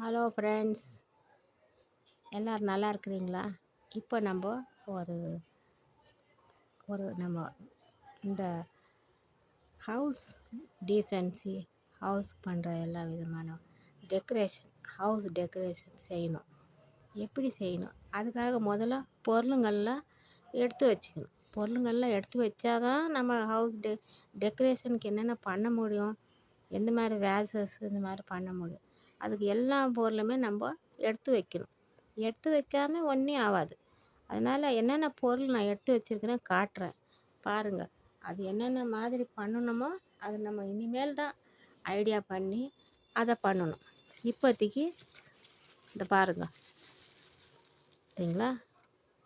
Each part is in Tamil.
ஹலோ ஃப்ரெண்ட்ஸ், எல்லோரும் நல்லா இருக்கிறீங்களா? இப்போ நம்ம ஒரு ஒரு நம்ம இந்த ஹவுஸ் டீசென்சி ஹவுஸ் பண்ணுற எல்லா விதமான ஹவுஸ் டெக்கரேஷன் செய்யணும். எப்படி செய்யணும்? அதுக்காக முதல்ல பொருளுங்கள்லாம் எடுத்து வச்சுக்கணும். பொருளுங்கள்லாம் எடுத்து வச்சாதான் நம்ம ஹவுஸ் டெக்கரேஷனுக்கு என்னென்ன பண்ண முடியும், எந்த மாதிரி வேசஸ் இந்த மாதிரி பண்ண முடியும். அதுக்கு எல்லா பொருளுமே நம்ம எடுத்து வைக்கணும். எடுத்து வைக்காமல் ஒன்றும் ஆகாது. அதனால் என்னென்ன பொருள் நான் எடுத்து வச்சுருக்கிறேன் காட்டுறேன் பாருங்கள். அது என்னென்ன மாதிரி பண்ணணுமோ அது நம்ம இனிமேல் தான் ஐடியா பண்ணி அதை பண்ணணும். இப்போதைக்கு இந்த பாருங்கள், சரிங்களா?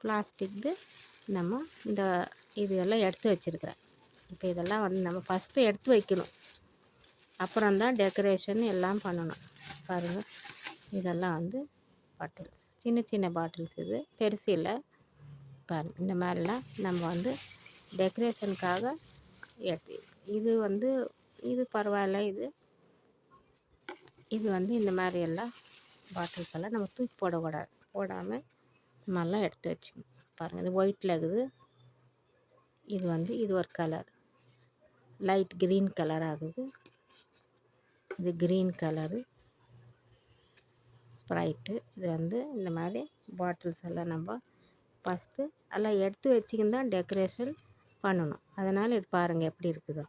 பிளாஸ்டிக்கு நம்ம இந்த இதெல்லாம் எடுத்து வச்சுருக்கிறேன். இப்போ இதெல்லாம் நம்ம ஃபஸ்ட்டு எடுத்து வைக்கணும். அப்புறம்தான் டெக்கரேஷன் எல்லாம் பண்ணணும். பாருங்கள், இதெல்லாம் பாட்டில்ஸ், சின்ன சின்ன பாட்டில்ஸ். இது பெருசு இல்லை. பாருங்கள், இந்த மாதிரிலாம் நம்ம டெக்கரேஷனுக்காக எடுத்து இது பரவாயில்ல. இது இந்த மாதிரி எல்லாம் பாட்டில்ஸ் எல்லாம் நம்ம தூக்கி போடாமல் இந்த மாதிரிலாம் எடுத்து வச்சுக்கணும். பாருங்கள், இது ஒயிட்டில் இருக்குது. இது ஒரு கலர், லைட் க்ரீன் கலர் ஆகுது. இது க்ரீன் கலரு ஸ்ப்ரைட்டு. இது இந்த மாதிரி பாட்டில்ஸ் எல்லாம் நம்ம ஃபஸ்ட்டு எல்லாம் எடுத்து வச்சுக்கின்னு தான் டெக்கரேஷன் பண்ணணும். அதனால் இது பாருங்கள் எப்படி இருக்குதோ.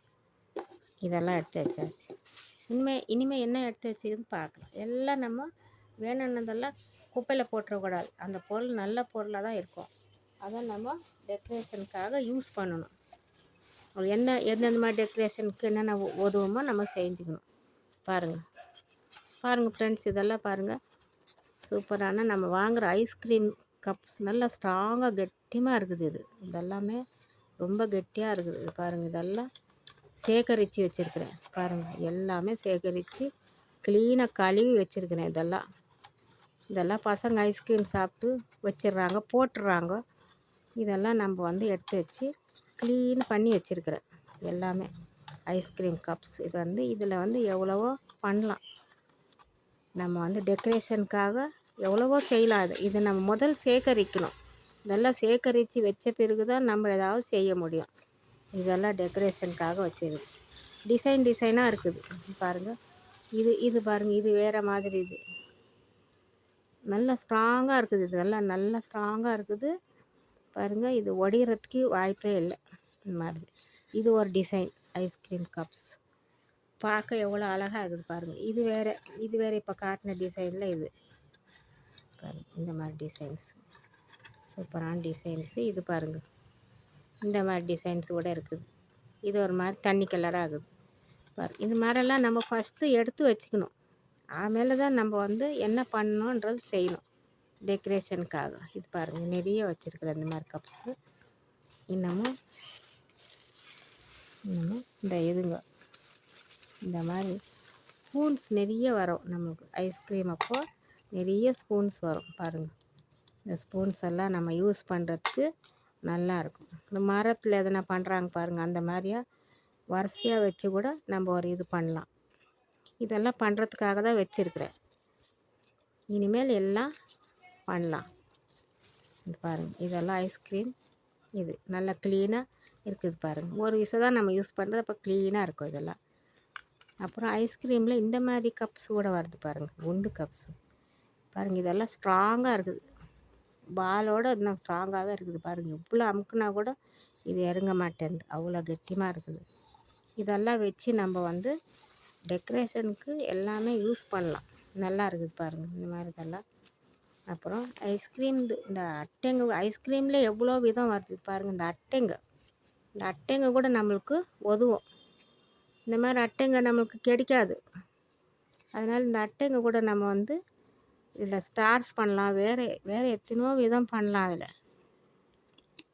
இதெல்லாம் எடுத்து வச்சாச்சு. இனிமேல் என்ன எடுத்து வச்சுக்கின்னு பார்க்கலாம். எல்லாம் நம்ம வேணும்னதெல்லாம் குப்பையில் போட்டுறக்கூடாது. அந்த பொருள் நல்ல பொருளாக தான் இருக்கும். அதை நம்ம டெக்கரேஷனுக்காக யூஸ் பண்ணணும். எந்தெந்த மாதிரி டெக்கரேஷனுக்கு என்னென்ன உதவுமோ நம்ம செஞ்சுக்கணும். பாருங்கள் ஃப்ரெண்ட்ஸ், இதெல்லாம் பாருங்கள். சூப்பரான நம்ம வாங்குகிற ஐஸ்கிரீம் கப்ஸ் நல்லா ஸ்ட்ராங்காக கெட்டியமாக இருக்குது. இதெல்லாமே ரொம்ப கெட்டியாக இருக்குது. இது பாருங்கள், இதெல்லாம் சேகரித்து வச்சுருக்கிறேன். பாருங்கள், எல்லாமே சேகரித்து க்ளீனாக கழுவி வச்சுருக்கிறேன். இதெல்லாம் பசங்க ஐஸ்கிரீம் சாப்பிட்டு வச்சிடுறாங்க, போட்டுடுறாங்க. இதெல்லாம் நம்ம எடுத்து வச்சு க்ளீன் பண்ணி வச்சுருக்கிறேன். எல்லாமே ஐஸ்கிரீம் கப்ஸ். இதில் எவ்வளவோ பண்ணலாம். நம்ம டெக்கரேஷனுக்காக எவ்வளவோ செய்யலாம். இது நம்ம முதல் சேகரிக்கணும். இதெல்லாம் சேகரித்து வச்ச பிறகு தான் நம்ம ஏதாவது செய்ய முடியும். இதெல்லாம் டெக்கரேஷனுக்காக வச்சிருக்கு. டிசைனாக இருக்குது. பாருங்கள், இது பாருங்கள், இது வேறு மாதிரி. இது நல்லா ஸ்ட்ராங்காக இருக்குது. இதெல்லாம் நல்லா ஸ்ட்ராங்காக இருக்குது. பாருங்கள், இது உடையிறதுக்கு வாய்ப்பே இல்லை. இந்த மாதிரி இது ஒரு டிசைன் ஐஸ்கிரீம் கப்ஸ். பார்க்க எவ்வளோ அழகாக இருக்குது பாருங்கள். இது வேறு இப்போ காட்டின டிசைனில் இது பாருங்கள். இந்த மாதிரி டிசைன்ஸ், சூப்பரான டிசைன்ஸு. இது பாருங்கள், இந்த மாதிரி டிசைன்ஸ் கூட இருக்குது. இது ஒரு மாதிரி தண்ணி கலராக ஆகுது பாருங்கள். இது மாதிரிலாம் நம்ம ஃபஸ்ட்டு எடுத்து வச்சுக்கணும். ஆಮೇಲೆ தான் நம்ம என்ன பண்ணணுன்றது செய்யணும் டெக்கரேஷனுக்காக. இது பாருங்கள், நிறைய வச்சுருக்குறேன் இந்த மாதிரி கப்ஸு. இன்னமும் இந்த மாதிரி ஸ்பூன்ஸ் நிறைய வரும். நமக்கு ஐஸ்கிரீம் அப்போ நிறைய ஸ்பூன்ஸ் வரும். பாருங்கள், இந்த ஸ்பூன்ஸ் எல்லாம் நம்ம யூஸ் பண்ணுறதுக்கு நல்லாயிருக்கும். இந்த மரத்தில் எதனா பண்ணுறாங்க பாருங்கள், அந்த மாதிரியா வரிசையாக வச்சு கூட நம்ம ஒரு இது பண்ணலாம். இதெல்லாம் பண்ணுறதுக்காக தான் வச்சுருக்கிறேன். இனிமேல் எல்லாம் பண்ணலாம். இது பாருங்கள், இதெல்லாம் ஐஸ்கிரீம். இது நல்லா க்ளீனாக இருக்குது பாருங்கள். ஒரு விஷயம் தான் நம்ம யூஸ் பண்ணுறது, அப்போ க்ளீனாக இருக்கும் இதெல்லாம். அப்புறம் ஐஸ்கிரீமில் இந்த மாதிரி கப்ஸ் கூட வருது பாருங்கள், குண்டு கப்ஸு. பாருங்கள், இதெல்லாம் ஸ்ட்ராங்காக இருக்குது. பாலோடு இன்னும் ஸ்ட்ராங்காகவே இருக்குது பாருங்கள். இவ்வளோ அமுக்குனா கூட இது இறங்க மாட்டேங்குது, அவ்வளோ கெட்டியமாக இருக்குது. இதெல்லாம் வச்சு நம்ம டெக்கரேஷனுக்கு எல்லாமே யூஸ் பண்ணலாம். நல்லா இருக்குது பாருங்கள் இந்த மாதிரி இதெல்லாம். அப்புறம் ஐஸ்கிரீம், இந்த அட்டைங்க, ஐஸ்கிரீமில் எவ்வளோ விதம் வருது பாருங்கள். இந்த அட்டைங்க கூட நம்மளுக்கு உதவும். இந்த மாதிரி அட்டைங்க நம்மளுக்கு கிடைக்காது. அதனால் இந்த அட்டைங்க கூட நம்ம இதில் ஸ்டார்ஸ் பண்ணலாம். வேறு எத்தனையோ விதம் பண்ணலாம். அதில்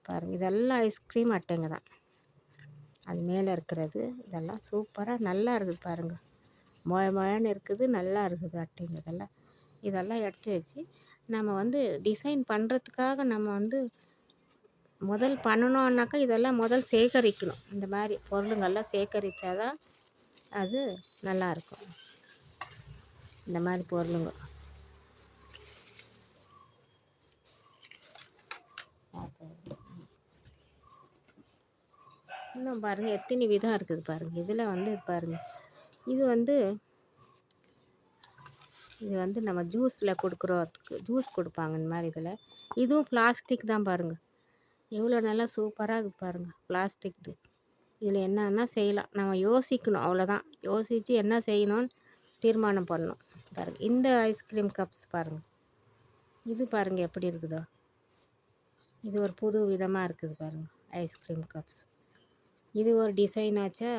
பாருங்கள், இதெல்லாம் ஐஸ்கிரீம் அட்டைங்க தான். அது மேலே இருக்கிறது இதெல்லாம் சூப்பராக நல்லா இருக்குது பாருங்கள். மொயன்னு இருக்குது, நல்லா இருக்குது அட்டைங்க. இதெல்லாம் எடுத்து வச்சு நம்ம டிசைன் பண்ணுறதுக்காக நம்ம முதல் பண்ணணுன்னாக்கா இதெல்லாம் முதல் சேகரிக்கணும். இந்த மாதிரி பொருளுங்கள்லாம் சேகரித்தா தான் அது நல்லாயிருக்கும். இந்த மாதிரி பொருளுங்க இன்னும் பாருங்கள் எத்தனை விதம் இருக்குது பாருங்கள். இதில் வந்து பாருங்கள், இது வந்து நம்ம ஜூஸில் கொடுக்குறதுக்கு ஜூஸ் கொடுப்பாங்க இந்த மாதிரி. இதில் இதுவும் பிளாஸ்டிக் தான் பாருங்கள். எவ்வளோ நல்லா சூப்பராக இருக்குது பாருங்கள் பிளாஸ்டிக். இதில் என்னன்னா செய்யலாம், நம்ம யோசிக்கணும், அவ்வளோதான். யோசித்து என்ன செய்யணும்னு தீர்மானம் பண்ணணும் பாருங்கள். இந்த ஐஸ்கிரீம் கப்ஸ் பாருங்கள், இது பாருங்கள் எப்படி இருக்குதோ. இது ஒரு புது விதமாக இருக்குது பாருங்கள் ஐஸ்கிரீம் கப்ஸ். இது ஒரு டிசைன் ஆச்சா.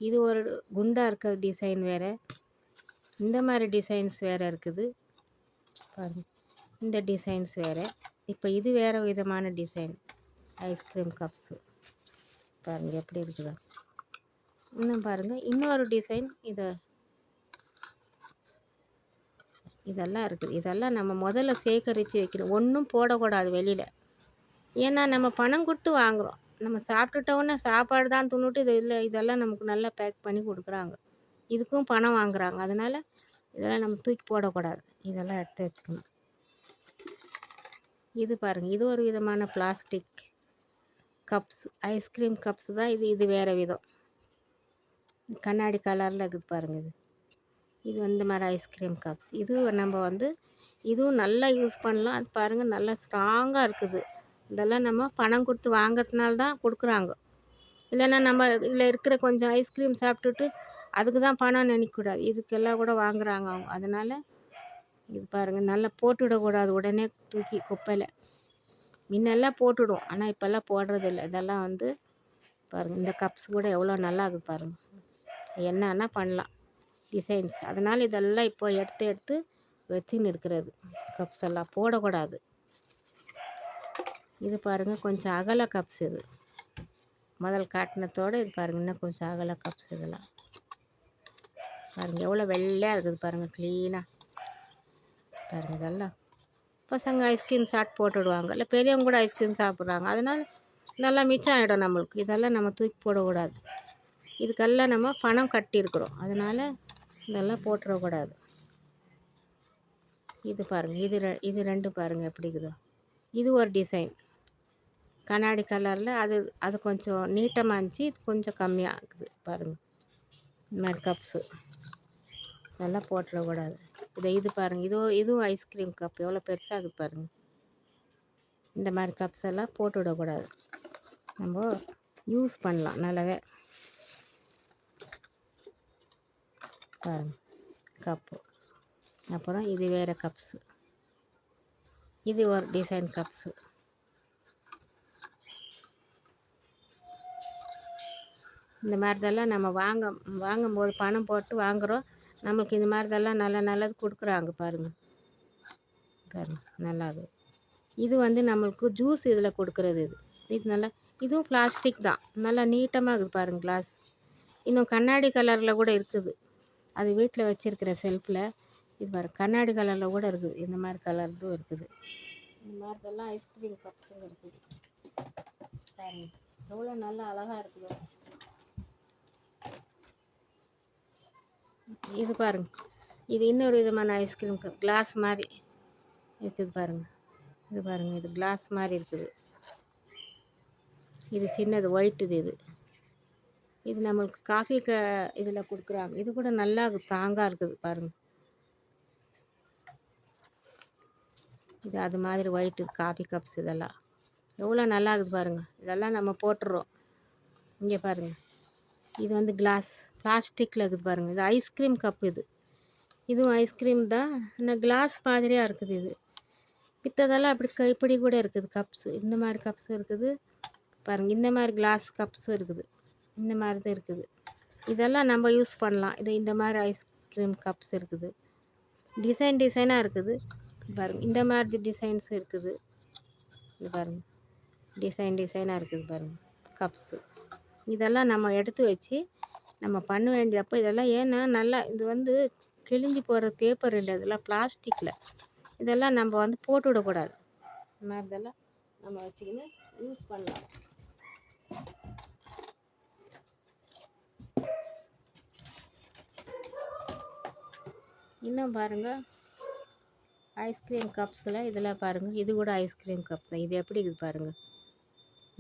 இது ஒரு குண்டாக இருக்கிற டிசைன் வேறு, இந்த மாதிரி டிசைன்ஸ் வேறு இருக்குது பாருங்கள். இந்த டிசைன்ஸ் வேறு. இப்போ இது வேறு விதமான டிசைன் ஐஸ்கிரீம் கப்ஸு பாருங்கள் எப்படி இருக்குதோ. இன்னும் பாருங்கள் இன்னொரு டிசைன். இதெல்லாம் இருக்குது. இதெல்லாம் நம்ம முதல்ல சேகரித்து வைக்கணும், ஒன்றும் போடக்கூடாது வெளியில். ஏன்னா நம்ம பணம் கொடுத்து வாங்குகிறோம், நம்ம சாப்பிட்டுட்டோன்னே சாப்பாடு தான் துண்ணுட்டு இதெல்லாம் நமக்கு நல்லா பேக் பண்ணி கொடுக்குறாங்க, இதுக்கும் பணம் வாங்குகிறாங்க. அதனால் இதெல்லாம் நம்ம தூக்கி போடக்கூடாது, இதெல்லாம் எடுத்து வச்சுக்கணும். இது பாருங்கள், இது ஒரு விதமான பிளாஸ்டிக் கப்ஸ், ஐஸ்கிரீம் கப்ஸ் தான் இது. இது வேறு விதம், கண்ணாடி கலரில் இருக்குது பாருங்கள். இது இந்த மாதிரி ஐஸ்கிரீம் கப்ஸ். இது நம்ம வந்து இதுவும் நல்லா யூஸ் பண்ணலாம். அது பாருங்கள் நல்லா ஸ்ட்ராங்காக இருக்குது. இதெல்லாம் நம்ம பணம் கொடுத்து வாங்கிறதுனால தான் கொடுக்குறாங்க. இல்லைன்னா நம்ம இதில் இருக்கிற கொஞ்சம் ஐஸ்கிரீம் சாப்பிட்டுட்டு அதுக்கு தான் பணம் நினைக்கக்கூடாது, இதுக்கெல்லாம் கூட வாங்குகிறாங்க அவங்க. அதனால் இது பாருங்கள் நல்லா போட்டுவிடக்கூடாது உடனே தூக்கி குப்பையில். முன்னெல்லாம் போட்டுவிடும், ஆனால் இப்போல்லாம் போடுறதில்ல. இதெல்லாம் வந்து பாருங்கள், இந்த கப்ஸ் கூட எவ்வளோ நல்லா இருக்குது பாருங்கள். என்னன்னா பண்ணலாம் டிசைன்ஸ். அதனால் இதெல்லாம் இப்போ எடுத்து வச்சுன்னு இருக்கிறது கப்ஸ் எல்லாம் போடக்கூடாது. இது பாருங்கள் கொஞ்சம் அகல கப்ஸ். இது முதல் காட்டினத்தோடு இது பாருங்கள் இன்னும் கொஞ்சம் அகல கப்ஸ். இதெல்லாம் பாருங்கள் எவ்வளோ வெள்ளையாக இருக்குது பாருங்கள், க்ளீனாக பாருங்கள். இதெல்லாம் பசங்க ஐஸ்கிரீம் சாப்பிட்டு போட்டுவிடுவாங்க, இல்லை பெரியவங்க கூட ஐஸ்கிரீம் சாப்பிட்றாங்க. அதனால் நல்லா மிச்சம் ஆகிடும் நம்மளுக்கு. இதெல்லாம் நம்ம தூக்கி போடக்கூடாது, இதுக்கெல்லாம் நம்ம பணம் கட்டியிருக்கிறோம். அதனால் இதெல்லாம் போட்டுறக்கூடாது. இது பாருங்கள், இது ரெண்டு பாருங்கள் எப்படி இருக்குதோ. இது ஒரு டிசைன் கண்ணாடி கலரில். அது கொஞ்சம் நீட்டமாக இருந்துச்சு, இது கொஞ்சம் கம்மியாக இருக்குது பாருங்கள். இந்த மாதிரி கப்ஸு இதெல்லாம் போட்டுறக்கூடாது. இது பாருங்கள், இதுவும் ஐஸ்கிரீம் கப் எவ்வளோ பெருசாக இருக்குது பாருங்கள். இந்த மாதிரி கப்ஸ் எல்லாம் போட்டு விடக்கூடாது, நம்ம யூஸ் பண்ணலாம் நல்லாவே பாருங்கள் கப்பு. அப்புறம் இது வேறு கப்ஸு, இது ஒரு டிசைன் கப்ஸு. இந்த மாதிரிதெல்லாம் நம்ம வாங்கும்போது பணம் போட்டு வாங்குகிறோம், நம்மளுக்கு இந்த மாதிரிதெல்லாம் நல்லது கொடுக்குறாங்க பாருங்கள். நல்லாது. இது வந்து நம்மளுக்கு ஜூஸ் இதில் கொடுக்குறது. இது நல்லா, இதுவும் பிளாஸ்டிக் தான், நல்லா நீட்டமாக இருக்குது பாருங்கள் கிளாஸ். இன்னும் கண்ணாடி கலரில் கூட இருக்குது, அது வீட்டில் வச்சுருக்கிற செல்ஃபில். இது பாருங்கள் கண்ணாடி கலரில் கூட இருக்குது, இந்த மாதிரி கலர்தும் இருக்குது. இந்த மாதிரிதெல்லாம் ஐஸ்கிரீம் கப்ஸும் இருக்குது பாருங்கள், எவ்வளோ நல்லா அழகாக இருக்குது. இது பாருங்கள், இது இன்னொரு விதமான ஐஸ்கிரீம் கப், கிளாஸ் மாதிரி இருக்குது பாருங்கள். இது பாருங்கள், இது கிளாஸ் மாதிரி இருக்குது. இது சின்னது ஒயிட்டு. இது நம்மளுக்கு காஃபி இதில் கொடுக்குறாங்க. இது கூட நல்லா ஸ்ட்ராங்காக இருக்குது பாருங்கள். இது அது மாதிரி ஒயிட்டு காஃபி கப்ஸ். இதெல்லாம் எவ்வளோ நல்லா இருக்குது பாருங்கள். இதெல்லாம் நம்ம போட்டுடுறோம். இங்கே பாருங்கள், இது வந்து கிளாஸ் பிளாஸ்டிக்கில் இருக்குது பாருங்கள். இது ஐஸ்கிரீம் கப். இதுவும் ஐஸ்கிரீம் தான், ஆனால் கிளாஸ் மாதிரியாக இருக்குது. இது மித்ததெல்லாம் அப்படி கைப்பிடி கூட இருக்குது கப்ஸு. இந்த மாதிரி கப்ஸும் இருக்குது பாருங்கள், இந்த மாதிரி கிளாஸ் கப்ஸும் இருக்குது, இந்த மாதிரி தான் இருக்குது. இதெல்லாம் நம்ம யூஸ் பண்ணலாம். இந்த மாதிரி ஐஸ்கிரீம் கப்ஸ் இருக்குது, டிசைனாக இருக்குது பாருங்கள். இந்த மாதிரி டிசைன்ஸும் இருக்குது. இது பாருங்கள் டிசைனாக இருக்குது பாருங்கள் கப்ஸு. இதெல்லாம் நம்ம எடுத்து வச்சு நம்ம பண்ண வேண்டியப்போ இதெல்லாம், ஏன்னா நல்லா இது வந்து கிழிஞ்சி போகிற பேப்பர் இல்லை, இதெல்லாம் பிளாஸ்டிக்கில். இதெல்லாம் நம்ம வந்து போட்டு விடக்கூடாது. இந்த மாதிரி இதெல்லாம் நம்ம வச்சுக்கின்னு யூஸ் பண்ணலாம். இன்னும் பாருங்கள் ஐஸ்கிரீம் கப்ஸில் இதெல்லாம் பாருங்கள், இது கூட ஐஸ்கிரீம் கப் தான். இது எப்படி இருக்குது பாருங்கள்,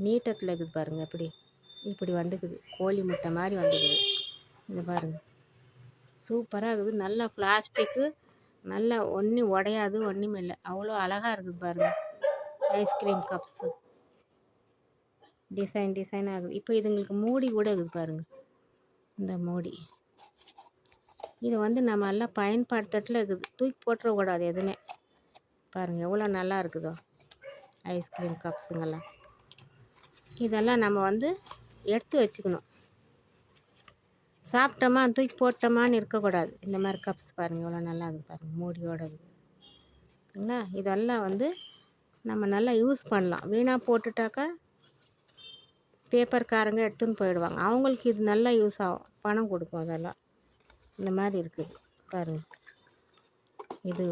நீட்டத்தில் இருக்குது பாருங்கள் எப்படி. இப்படி வந்துக்குது, கோழி முட்டை மாதிரி வந்துக்குது. இது பாருங்கள், சூப்பராக இருக்குது. நல்லா பிளாஸ்டிக்கு, நல்லா ஒன்றும் உடையாது, ஒன்றும் இல்லை. அவ்வளோ அழகாக இருக்குது பாருங்கள். ஐஸ்கிரீம் கப்ஸு டிசைன் ஆகுது. இப்போ இதுங்களுக்கு மூடி கூட இருக்குது பாருங்கள். இந்த மூடி இது வந்து நம்ம எல்லாம் பயன்படுத்தட்டில் இருக்குது. தூக்கி போட்டுறக்கூடாது எதுவுமே. பாருங்கள் எவ்வளோ நல்லா இருக்குதோ ஐஸ்கிரீம் கப்ஸுங்கெல்லாம். இதெல்லாம் நம்ம வந்து எடுத்து வச்சுக்கணும். சாப்பிட்டோமா தூக்கி போட்டோமான்னு இருக்கக்கூடாது. இந்த மாதிரி கப்ஸ் பாருங்கள் எவ்வளோ நல்லா இருக்குது பாருங்கள், மூடியோடு இருக்குதுங்களா. இதெல்லாம் வந்து நம்ம நல்லா யூஸ் பண்ணலாம். வீணாக போட்டுட்டாக்கா பேப்பர்காரங்க எடுத்துன்னு போயிடுவாங்க. அவங்களுக்கு இது நல்லா யூஸ் ஆகும், பணம் கொடுக்கும். அதெல்லாம் இந்த மாதிரி இருக்குது பாருங்கள். இது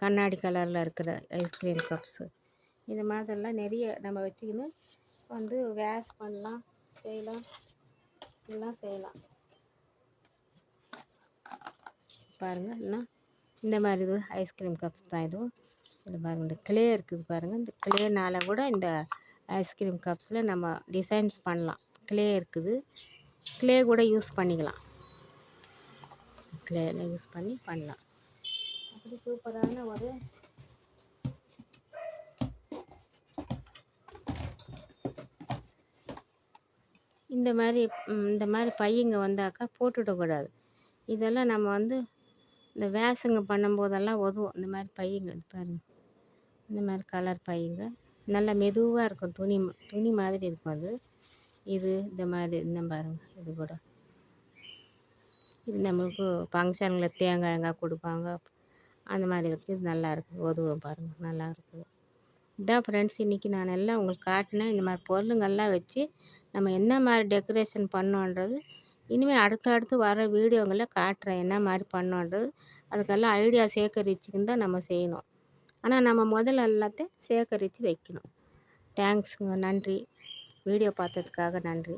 கண்ணாடி கலரில் இருக்கிற ஐஸ்கிரீம் கப்ஸு. இது மாதிரிலாம் நிறைய நம்ம வச்சுக்கின்னு வந்து வேஸ்ட் பண்ணலாம், செய்யலாம், இதெல்லாம் செய்யலாம் பாருங்கள். இன்னும் இந்த மாதிரி இது ஐஸ்கிரீம் கப்ஸ் தான். இதுவும் இதில் பாருங்கள், இந்த கிளே இருக்குது பாருங்கள். இந்த கிளேனால் கூட இந்த ஐஸ்கிரீம் கப்ஸில் நம்ம டிசைன்ஸ் பண்ணலாம். கிளே இருக்குது, கிளே கூட யூஸ் பண்ணிக்கலாம். கிளேயில் யூஸ் பண்ணி பண்ணலாம். அப்படி சூப்பரான ஒரு இந்த மாதிரி பையங்க வந்தாக்கா போட்டுவிடக்கூடாது. இதெல்லாம் நம்ம வந்து இந்த வேஷங்க பண்ணும்போதெல்லாம் உதவும். இந்த மாதிரி பையங்க பாருங்கள், இந்த மாதிரி கலர் பையங்க நல்லா மெதுவாக இருக்கும். துணி மாதிரி இருக்கும் அது. இது இந்த மாதிரி இன்னும் பாருங்கள், இது கூட இது நம்மளுக்கு ஃபங்க்ஷனில் தேங்காய் கொடுப்பாங்க, அந்த மாதிரி இருக்குது. இது நல்லா இருக்குது, உதவும் பாருங்கள், நல்லா இருக்குது. இதான் ஃப்ரெண்ட்ஸ், இன்றைக்கி நான் எல்லாம் உங்களுக்கு காட்டினேன். இந்த மாதிரி பொருளுங்கள்லாம் வச்சு நம்ம என்ன மாதிரி டெக்கரேஷன் பண்ணோன்றது இனிமேல் அடுத்தடுத்து வர வீடியோங்களில் காட்டுறேன். என்ன மாதிரி பண்ணோன்றது அதுக்கெல்லாம் ஐடியா சேகரிச்சுக்கின்னு தான் நம்ம செய்யணும். ஆனால் நம்ம முதல்ல எல்லாத்தையும் சேகரித்து வைக்கணும். தேங்க்ஸுங்க, நன்றி. வீடியோ பார்த்ததுக்காக நன்றி.